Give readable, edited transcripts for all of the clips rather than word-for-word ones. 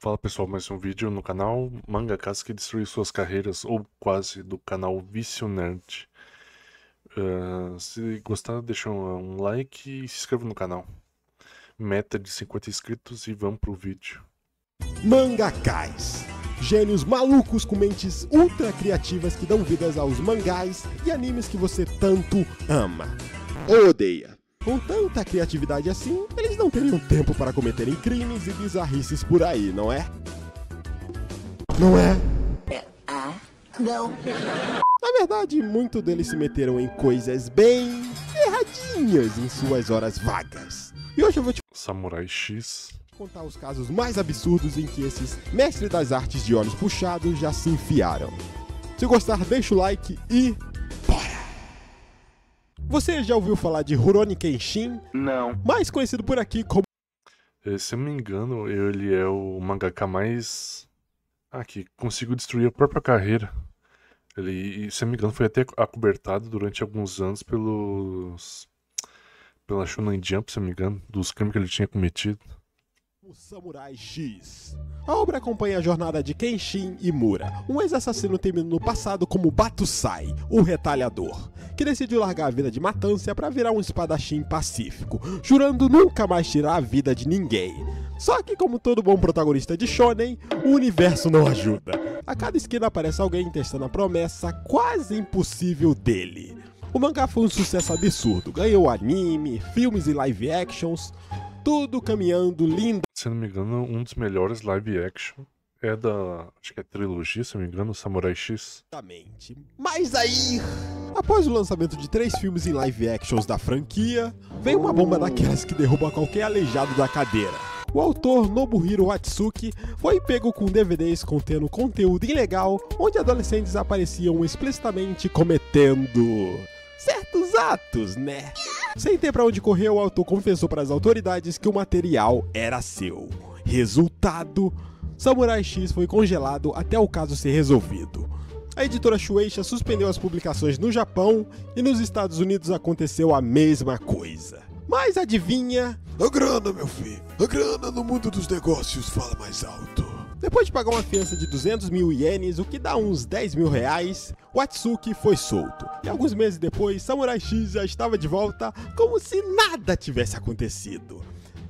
Fala pessoal, mais um vídeo no canal Mangakas que destruiu suas carreiras, ou quase, do canal Vício Nerd. Se gostar, deixa um like e se inscreva no canal. Meta de 50 inscritos e vamos pro vídeo. Mangakais, gênios malucos com mentes ultra criativas que dão vidas aos mangás e animes que você tanto ama ou odeia. Com tanta criatividade assim, eles não teriam tempo para cometerem crimes e bizarrices por aí, não é? Não é? Não. Na verdade, muitos deles se meteram em coisas bem erradinhas em suas horas vagas. E hoje eu vou te Samurai X. contar os casos mais absurdos em que esses mestres das artes de olhos puxados já se enfiaram. Se gostar, deixa o like e bora! Você já ouviu falar de Rurouni Kenshin? Não. Mais conhecido por aqui como Se eu não me engano, ele é o mangaka mais... que conseguiu destruir a própria carreira. Ele, se eu não me engano, foi até acobertado durante alguns anos pela Shonen Jump, se eu não me engano, dos crimes que ele tinha cometido. o Samurai X. A obra acompanha a jornada de Kenshin Imura, um ex-assassino temido no passado como Batusai, o retalhador, que decidiu largar a vida de matância para virar um espadachim pacífico, jurando nunca mais tirar a vida de ninguém. Só que, como todo bom protagonista de shonen, o universo não ajuda. A cada esquina aparece alguém testando a promessa quase impossível dele. O mangá foi um sucesso absurdo, ganhou anime, filmes e live actions, tudo caminhando lindo. Se eu não me engano, um dos melhores live action é da, acho que é trilogia, se eu não me engano, Samurai X. Exatamente. Mas aí, após o lançamento de 3 filmes em live actions da franquia, veio uma bomba daquelas que derruba qualquer aleijado da cadeira. O autor Nobuhiro Watsuki foi pego com DVDs contendo conteúdo ilegal, onde adolescentes apareciam explicitamente cometendo certos atos, né? Sem ter pra onde correr, o autor confessou para as autoridades que o material era seu. Resultado: Samurai X foi congelado até o caso ser resolvido. A editora Shueisha suspendeu as publicações no Japão e nos Estados Unidos aconteceu a mesma coisa. Mas adivinha? A grana, meu filho. A grana no mundo dos negócios fala mais alto. Depois de pagar uma fiança de 200 mil ienes, o que dá uns 10 mil reais, Watsuki foi solto. E alguns meses depois, Samurai X já estava de volta como se nada tivesse acontecido.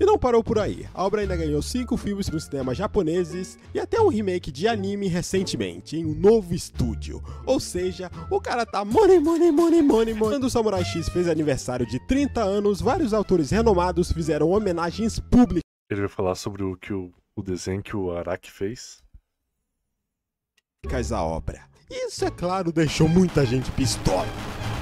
E não parou por aí. A obra ainda ganhou 5 filmes nos cinemas japoneses e até um remake de anime recentemente, em um novo estúdio. Ou seja, o cara tá money. Quando o Samurai X fez aniversário de 30 anos, vários autores renomados fizeram homenagens públicas Ele vai falar sobre o desenho que o Araki fez. à obra. Isso, é claro, deixou muita gente pistola.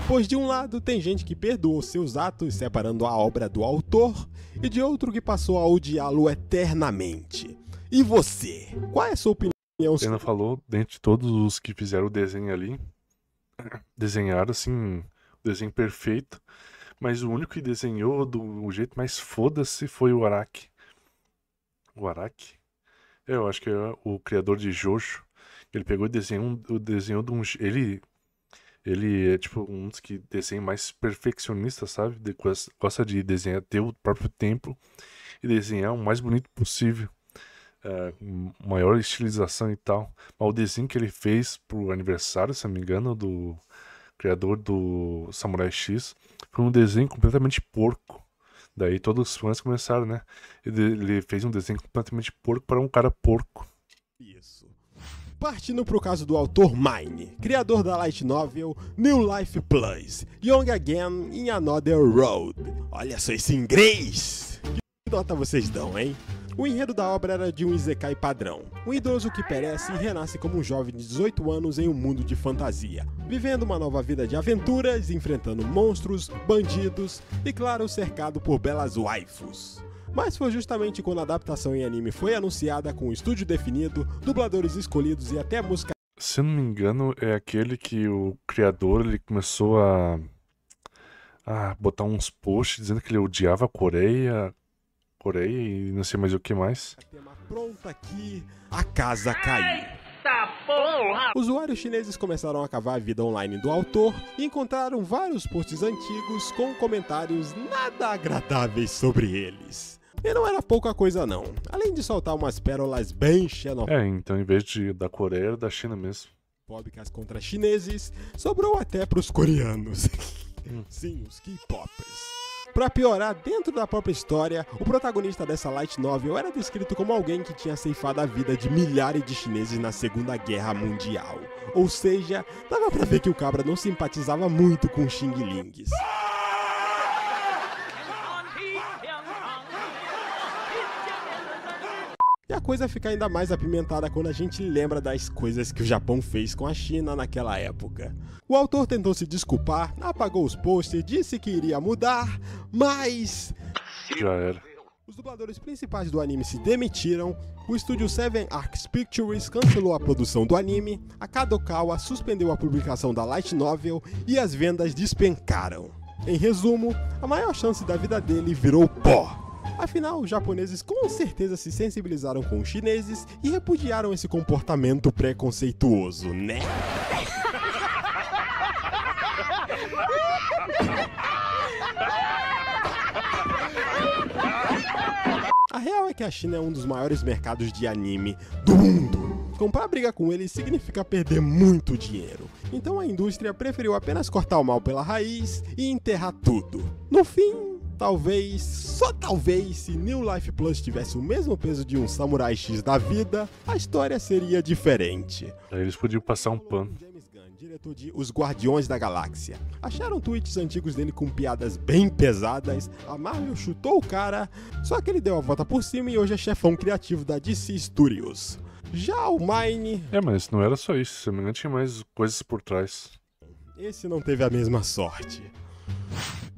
Pois de um lado tem gente que perdoou seus atos separando a obra do autor e de outro que passou a odiá-lo eternamente. E você? Qual é a sua opinião? Ele ainda falou, dentre todos os que fizeram o desenho ali, desenharam assim, o desenho perfeito, mas o único que desenhou do jeito mais foda-se foi o Araki. O Araki? Eu acho que é o criador de Jojo. Ele pegou e desenhou de um... Ele é tipo um dos que desenha mais perfeccionista, sabe? Gosta de desenhar, ter o próprio tempo e desenhar o mais bonito possível. Maior estilização e tal. Mas o desenho que ele fez pro aniversário, se não me engano, do criador do Samurai X, foi um desenho completamente porco. Daí todos os fãs começaram, né? Ele fez um desenho completamente porco para um cara porco. Isso. Partindo pro caso do autor Mine, criador da light novel New Life Plus, Young Again in Another Road. Olha só esse inglês! Que nota vocês dão, hein? O enredo da obra era de um isekai padrão, um idoso que perece e renasce como um jovem de 18 anos em um mundo de fantasia, vivendo uma nova vida de aventuras, enfrentando monstros, bandidos e, claro, cercado por belas waifus. Mas foi justamente quando a adaptação em anime foi anunciada, com o estúdio definido, dubladores escolhidos e até música... Se eu não me engano, é aquele que o criador ele começou a botar uns posts dizendo que ele odiava a Coreia e não sei mais o que mais. tema pronta aqui, a casa caiu. Usuários chineses começaram a cavar a vida online do autor e encontraram vários posts antigos com comentários nada agradáveis sobre eles. E não era pouca coisa não, além de soltar umas pérolas bem xenofóbicas. Então em vez da Coreia, era da China mesmo. Contra chineses, sobrou até pros coreanos. Sim, os K-popers. Pra piorar, dentro da própria história, o protagonista dessa light novel era descrito como alguém que tinha ceifado a vida de milhares de chineses na Segunda Guerra Mundial. Ou seja, dava pra ver que o cabra não simpatizava muito com Xing Lings. E a coisa fica ainda mais apimentada quando a gente lembra das coisas que o Japão fez com a China naquela época. O autor tentou se desculpar, apagou os posts, disse que iria mudar, mas... Já era. Os dubladores principais do anime se demitiram, o estúdio Seven Arcs Pictures cancelou a produção do anime, a Kadokawa suspendeu a publicação da light novel e as vendas despencaram. Em resumo, a maior chance da vida dele virou pó. Afinal, os japoneses com certeza se sensibilizaram com os chineses e repudiaram esse comportamento preconceituoso, né? A real é que a China é um dos maiores mercados de anime do mundo. Comprar briga com eles significa perder muito dinheiro. Então a indústria preferiu apenas cortar o mal pela raiz e enterrar tudo. No fim, talvez, só talvez, se New Life Plus tivesse o mesmo peso de um Samurai X da vida, a história seria diferente. Aí eles podiam passar um pano. Diretor de Os Guardiões da Galáxia. Acharam tweets antigos dele com piadas bem pesadas, a Marvel chutou o cara, só que ele deu a volta por cima e hoje é chefão criativo da DC Studios. Já o Mine... Mas não era só isso, se não me engano tinha mais coisas por trás. Esse não teve a mesma sorte.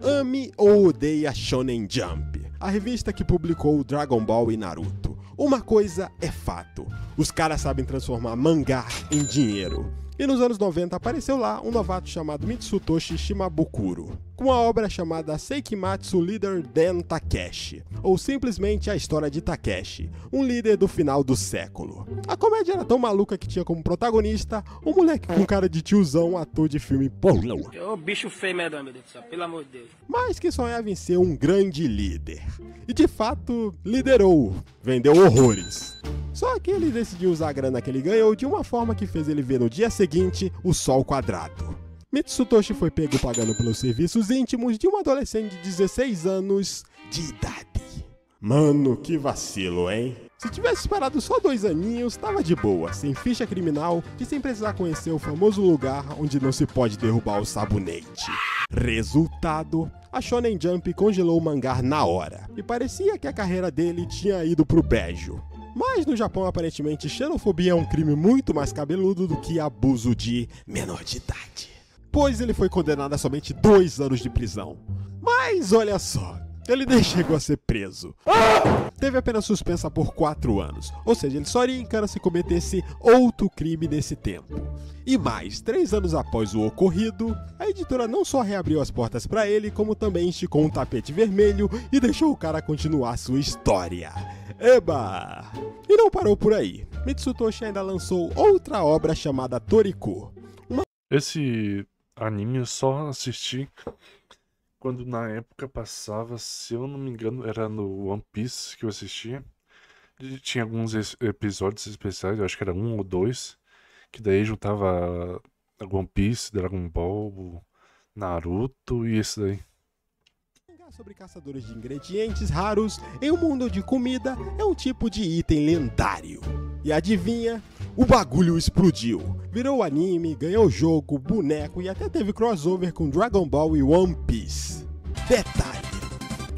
Ame ou odeia Shonen Jump, a revista que publicou Dragon Ball e Naruto. Uma coisa é fato, os caras sabem transformar mangá em dinheiro. E nos anos 90 apareceu lá um novato chamado Mitsutoshi Shimabukuro, com a obra chamada Seikimatsu Leader Den Takeshi, ou simplesmente a história de Takeshi, um líder do final do século. A comédia era tão maluca que tinha como protagonista um moleque com cara de tiozão, ator de filme pornô. Ô bicho feio medonho, meu Deus do céu, pelo amor de Deus. Mas que sonhava em ser um grande líder. E de fato, liderou, vendeu horrores. Só que ele decidiu usar a grana que ele ganhou de uma forma que fez ele ver no dia seguinte o sol quadrado. Mitsutoshi foi pego pagando pelos serviços íntimos de um adolescente de 16 anos de idade. Mano, que vacilo, hein? Se tivesse esperado só 2 aninhos, tava de boa, sem ficha criminal e sem precisar conhecer o famoso lugar onde não se pode derrubar o sabonete. Resultado, a Shonen Jump congelou o mangá na hora, e parecia que a carreira dele tinha ido pro brejo. Mas no Japão, aparentemente, xenofobia é um crime muito mais cabeludo do que abuso de menor de idade. Pois ele foi condenado a somente 2 anos de prisão. Mas olha só, ele nem chegou a ser preso. Teve apenas suspensa por 4 anos, ou seja, ele só iria em cana se cometesse outro crime nesse tempo. E mais, 3 anos após o ocorrido, a editora não só reabriu as portas para ele, como também esticou um tapete vermelho e deixou o cara continuar sua história. Eba! E não parou por aí. Mitsutoshi ainda lançou outra obra chamada Toriko. Esse anime eu só assisti quando na época passava, se eu não me engano, era no One Piece que eu assistia. E tinha alguns episódios especiais, eu acho que era 1 ou 2, que daí juntava One Piece, Dragon Ball, Naruto e esse daí. Sobre caçadores de ingredientes raros em um mundo de comida é um tipo de item lendário. E adivinha? O bagulho explodiu. Virou anime, ganhou jogo, boneco e até teve crossover com Dragon Ball e One Piece. Detalhe!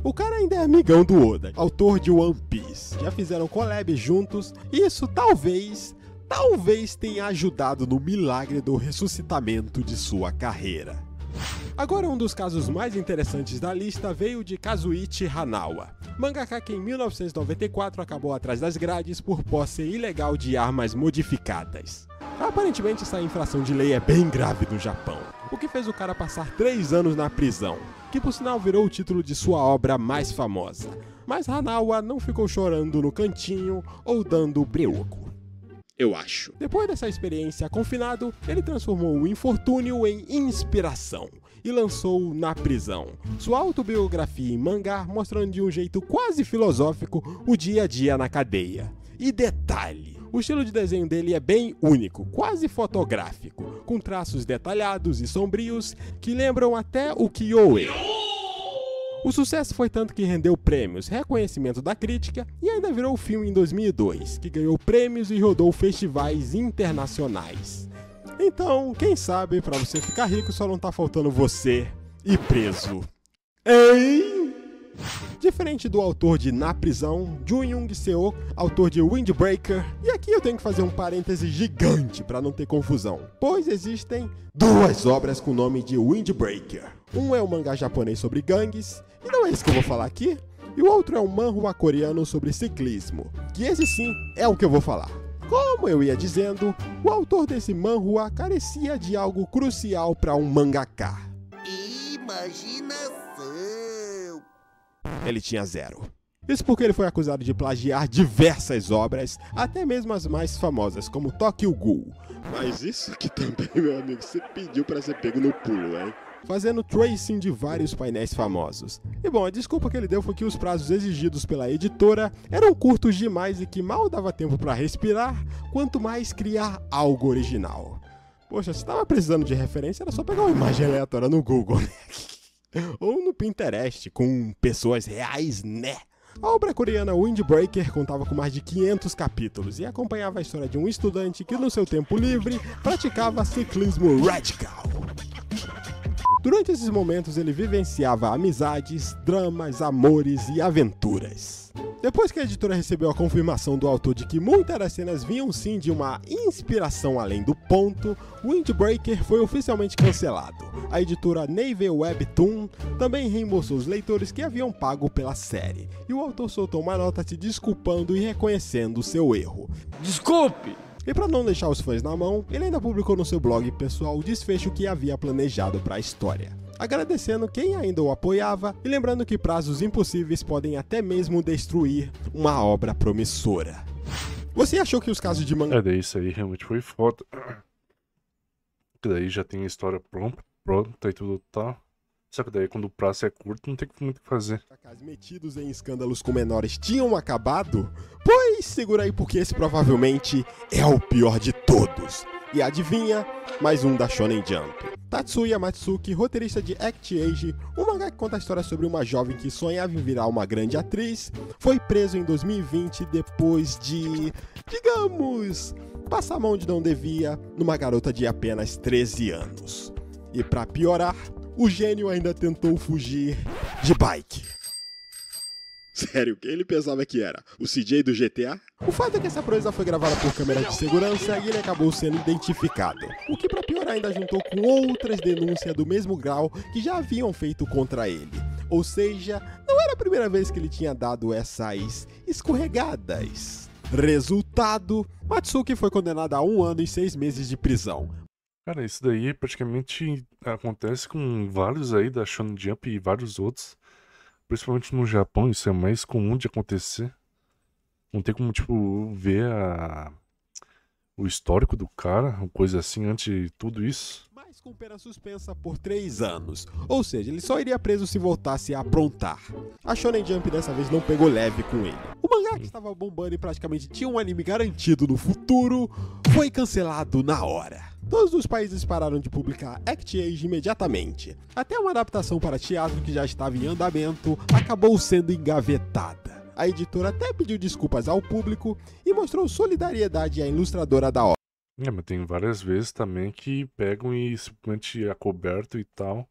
O cara ainda é amigão do Oda, autor de One Piece. Já fizeram collab juntos e isso talvez tenha ajudado no milagre do ressuscitamento de sua carreira. Agora, um dos casos mais interessantes da lista veio de Kazuichi Hanawa, mangaka que em 1994 acabou atrás das grades por posse ilegal de armas modificadas. Aparentemente, essa infração de lei é bem grave no Japão, o que fez o cara passar 3 anos na prisão, que por sinal virou o título de sua obra mais famosa. Mas Hanawa não ficou chorando no cantinho ou dando brioco. Eu acho. Depois dessa experiência confinado, ele transformou o infortúnio em inspiração e lançou Na Prisão, sua autobiografia em mangá mostrando de um jeito quase filosófico o dia a dia na cadeia. E detalhe, o estilo de desenho dele é bem único, quase fotográfico, com traços detalhados e sombrios que lembram até o Kyoe. O sucesso foi tanto que rendeu prêmios, reconhecimento da crítica e ainda virou filme em 2002, que ganhou prêmios e rodou festivais internacionais. Então, quem sabe, pra você ficar rico só não tá faltando você e preso. Hein? Diferente do autor de Na Prisão, Jun Young Seo, autor de Windbreaker, e aqui eu tenho que fazer um parêntese gigante para não ter confusão, pois existem duas obras com o nome de Windbreaker. Um é um mangá japonês sobre gangues, e não é esse que eu vou falar aqui, e o outro é um manhwa coreano sobre ciclismo, que esse sim é o que eu vou falar. Como eu ia dizendo, o autor desse manhwa carecia de algo crucial para um mangaka. Imaginação. Ele tinha zero. Isso porque ele foi acusado de plagiar diversas obras, até mesmo as mais famosas, como Tokyo Ghoul. Mas isso aqui também, meu amigo, você pediu para ser pego no pulo, hein? Fazendo tracing de vários painéis famosos. E bom, a desculpa que ele deu foi que os prazos exigidos pela editora eram curtos demais e que mal dava tempo para respirar, quanto mais criar algo original. Poxa, se tava precisando de referência, era só pegar uma imagem aleatória no Google, né? Ou no Pinterest, com pessoas reais, né? A obra coreana Windbreaker contava com mais de 500 capítulos e acompanhava a história de um estudante que no seu tempo livre praticava ciclismo radical. Durante esses momentos ele vivenciava amizades, dramas, amores e aventuras. Depois que a editora recebeu a confirmação do autor de que muitas das cenas vinham sim de uma inspiração além do ponto, Windbreaker foi oficialmente cancelado. A editora Navel Webtoon também reembolsou os leitores que haviam pago pela série, e o autor soltou uma nota se desculpando e reconhecendo seu erro. Desculpe! E para não deixar os fãs na mão, ele ainda publicou no seu blog pessoal o desfecho que havia planejado para a história, agradecendo quem ainda o apoiava e lembrando que prazos impossíveis podem até mesmo destruir uma obra promissora. Você achou que os casos de mangá... Daí isso aí realmente foi foda. Que daí já tem a história pronta e tudo tal. Só que daí quando o prazo é curto não tem muito o que fazer. Metidos em escândalos com menores tinham acabado? Pois segura aí porque esse provavelmente é o pior de todos. E adivinha? Mais um da Shonen Jump. Tatsuya Matsuki, roteirista de Act Age, um mangá que conta a história sobre uma jovem que sonhava em virar uma grande atriz, foi preso em 2020 depois de, digamos, passar a mão onde não devia numa garota de apenas 13 anos. E pra piorar, o gênio ainda tentou fugir de bike. Sério, quem ele pensava que era? O CJ do GTA? O fato é que essa proeza foi gravada por câmeras de segurança e ele acabou sendo identificado. O que pra piorar ainda juntou com outras denúncias do mesmo grau que já haviam feito contra ele. Ou seja, não era a primeira vez que ele tinha dado essas escorregadas. Resultado, Matsuki foi condenado a 1 ano e 6 meses de prisão. Cara, isso daí praticamente acontece com vários aí da Shonen Jump e vários outros. Principalmente no Japão, isso é mais comum de acontecer. Não tem como, tipo, ver o histórico do cara, uma coisa assim, antes de tudo isso. Mas com pena suspensa por 3 anos. Ou seja, ele só iria preso se voltasse a aprontar. A Shonen Jump dessa vez não pegou leve com ele. O mangá que estava bombando e praticamente tinha um anime garantido no futuro, foi cancelado na hora. Todos os países pararam de publicar Act Age imediatamente. Até uma adaptação para teatro que já estava em andamento acabou sendo engavetada. A editora até pediu desculpas ao público e mostrou solidariedade à ilustradora da obra. Mas tem várias vezes também que pegam e simplesmente acobertam e tal.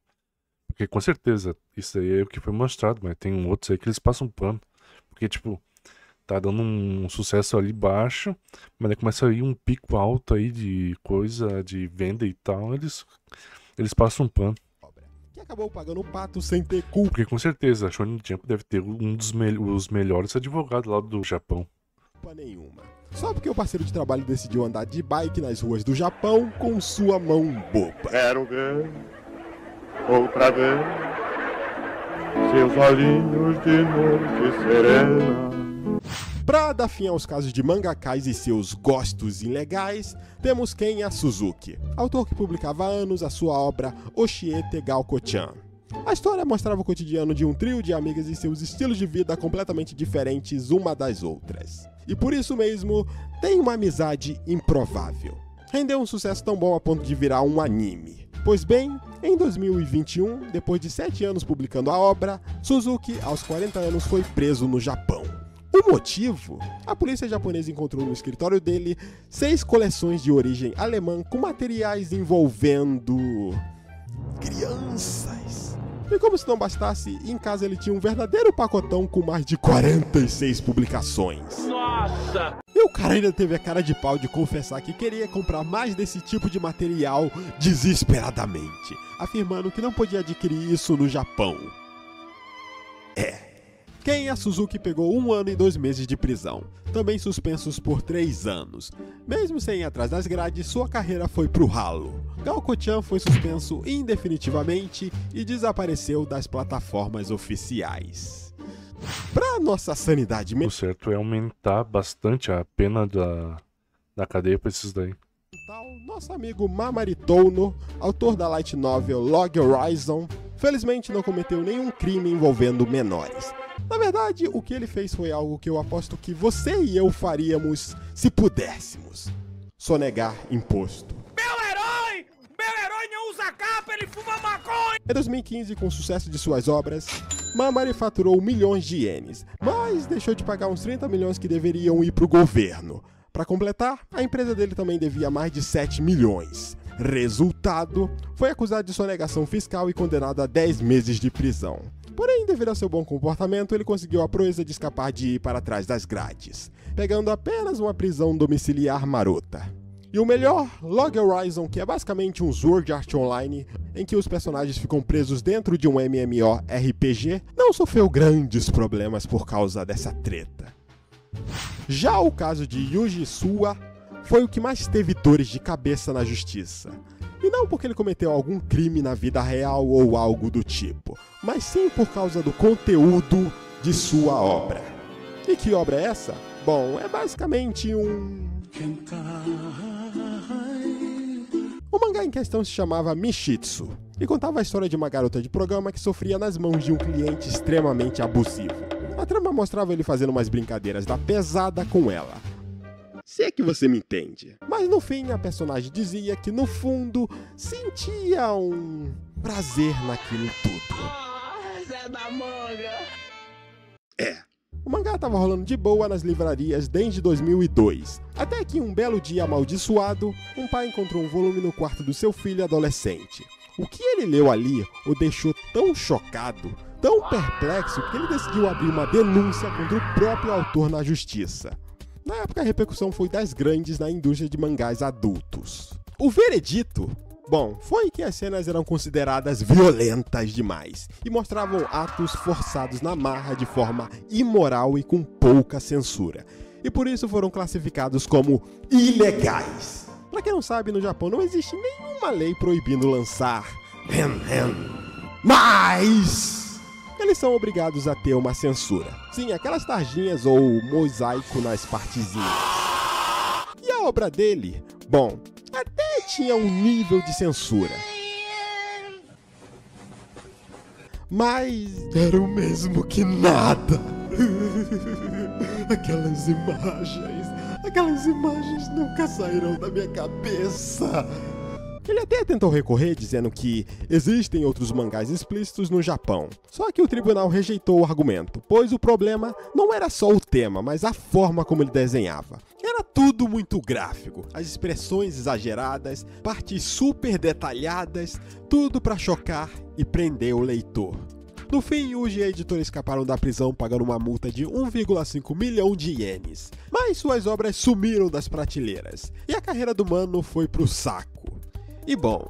Porque com certeza, isso aí é o que foi mostrado, mas tem outros aí que eles passam pano. Porque, tipo, tá dando um sucesso ali baixo, mas aí começa a ir um pico alto aí de coisa, de venda e tal, eles passam um pano. Que acabou pagando o pato sem ter culpa. Porque com certeza a Shonen Jump deve ter um dos os melhores advogados lá do Japão. Nenhuma. Só porque o parceiro de trabalho decidiu andar de bike nas ruas do Japão com sua mão boba. Quero ver, outra vez, seus olhinhos de noite serena. Para dar fim aos casos de mangakais e seus gostos ilegais, temos Kenya Suzuki, autor que publicava há anos a sua obra Oshiete Gaoko-chan. A história mostrava o cotidiano de um trio de amigas e seus estilos de vida completamente diferentes uma das outras. E por isso mesmo, tem uma amizade improvável. Rendeu um sucesso tão bom a ponto de virar um anime. Pois bem, em 2021, depois de 7 anos publicando a obra, Suzuki, aos 40 anos, foi preso no Japão. O motivo? A polícia japonesa encontrou no escritório dele 6 coleções de origem alemã com materiais envolvendo crianças. E como se não bastasse, em casa ele tinha um verdadeiro pacotão com mais de 46 publicações. Nossa! E o cara ainda teve a cara de pau de confessar que queria comprar mais desse tipo de material desesperadamente, afirmando que não podia adquirir isso no Japão. Kenya Suzuki pegou 1 ano e 2 meses de prisão, também suspensos por 3 anos. Mesmo sem ir atrás das grades, sua carreira foi pro ralo. Gaoko-chan foi suspenso indefinitivamente e desapareceu das plataformas oficiais. Pra nossa sanidade O mental, certo é aumentar bastante a pena da cadeia pra esses daí. nosso amigo Mamari Touno, autor da light novel Log Horizon, felizmente não cometeu nenhum crime envolvendo menores. Na verdade, o que ele fez foi algo que eu aposto que você e eu faríamos se pudéssemos: sonegar imposto. Meu herói não usa capa, ele fuma maconha! Em 2015, com o sucesso de suas obras, Mamari faturou milhões de ienes, mas deixou de pagar uns 30 milhões que deveriam ir para o governo. Para completar, a empresa dele também devia mais de 7 milhões. Resultado, foi acusado de sonegação fiscal e condenado a 10 meses de prisão. Porém, devido ao seu bom comportamento, ele conseguiu a proeza de escapar de ir para trás das grades, pegando apenas uma prisão domiciliar marota. E o melhor, Log Horizon, que é basicamente um Sword Art Online, em que os personagens ficam presos dentro de um MMORPG, não sofreu grandes problemas por causa dessa treta. Já o caso de Yuji Sua foi o que mais teve dores de cabeça na justiça. E não porque ele cometeu algum crime na vida real ou algo do tipo, mas sim por causa do conteúdo de sua obra. E que obra é essa? Bom, é basicamente O mangá em questão se chamava Mishitsu e contava a história de uma garota de programa que sofria nas mãos de um cliente extremamente abusivo. A trama mostrava ele fazendo umas brincadeiras da pesada com ela. Se é que você me entende. Mas no fim, a personagem dizia que no fundo sentia um prazer naquilo tudo. Zé da manga! O mangá estava rolando de boa nas livrarias desde 2002, até que um belo dia amaldiçoado, um pai encontrou um volume no quarto do seu filho adolescente. O que ele leu ali o deixou tão chocado, tão perplexo, que ele decidiu abrir uma denúncia contra o próprio autor na justiça. Na época, a repercussão foi das grandes na indústria de mangás adultos. O veredito, bom, foi que as cenas eram consideradas violentas demais e mostravam atos forçados na marra de forma imoral e com pouca censura, e por isso foram classificados como ilegais. Pra quem não sabe, no Japão não existe nenhuma lei proibindo lançar mas eles são obrigados a ter uma censura. Sim, aquelas tarjinhas ou mosaico nas partezinhas. E a obra dele? Bom, até tinha um nível de censura. Mas era o mesmo que nada. Aquelas imagens nunca sairão da minha cabeça. Ele até tentou recorrer, dizendo que existem outros mangás explícitos no Japão. Só que o tribunal rejeitou o argumento, pois o problema não era só o tema, mas a forma como ele desenhava. Era tudo muito gráfico, as expressões exageradas, partes super detalhadas, tudo para chocar e prender o leitor. No fim, Yuji e a editora escaparam da prisão pagando uma multa de 1,5 milhão de ienes. Mas suas obras sumiram das prateleiras, e a carreira do mano foi pro saco. E bom,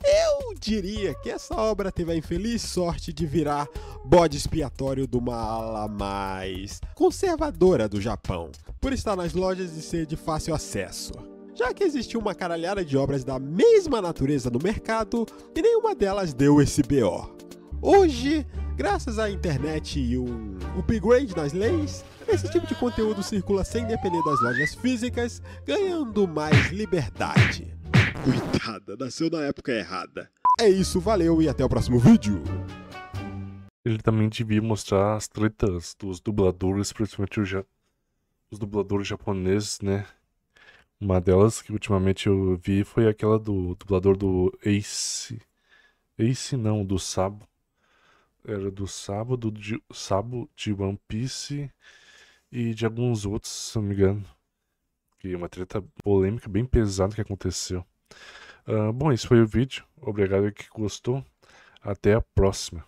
eu diria que essa obra teve a infeliz sorte de virar bode expiatório de uma ala mais conservadora do Japão, por estar nas lojas e ser de fácil acesso. Já que existiu uma caralhada de obras da mesma natureza no mercado e nenhuma delas deu esse BO. Hoje, Graças à internet e um upgrade nas leis, esse tipo de conteúdo circula sem depender das lojas físicas, ganhando mais liberdade. Coitada, nasceu na época errada. É isso, valeu e até o próximo vídeo. Ele também devia mostrar as tretas dos dubladores, principalmente os dubladores japoneses, né? Uma delas que ultimamente eu vi foi aquela do dublador do Ace. Ace não, do Sabo. Era do Sabo, Sabo de One Piece e de alguns outros, se não me engano. Que é uma treta polêmica bem pesada que aconteceu. Bom, esse foi o vídeo. Obrigado que gostou. Até a próxima.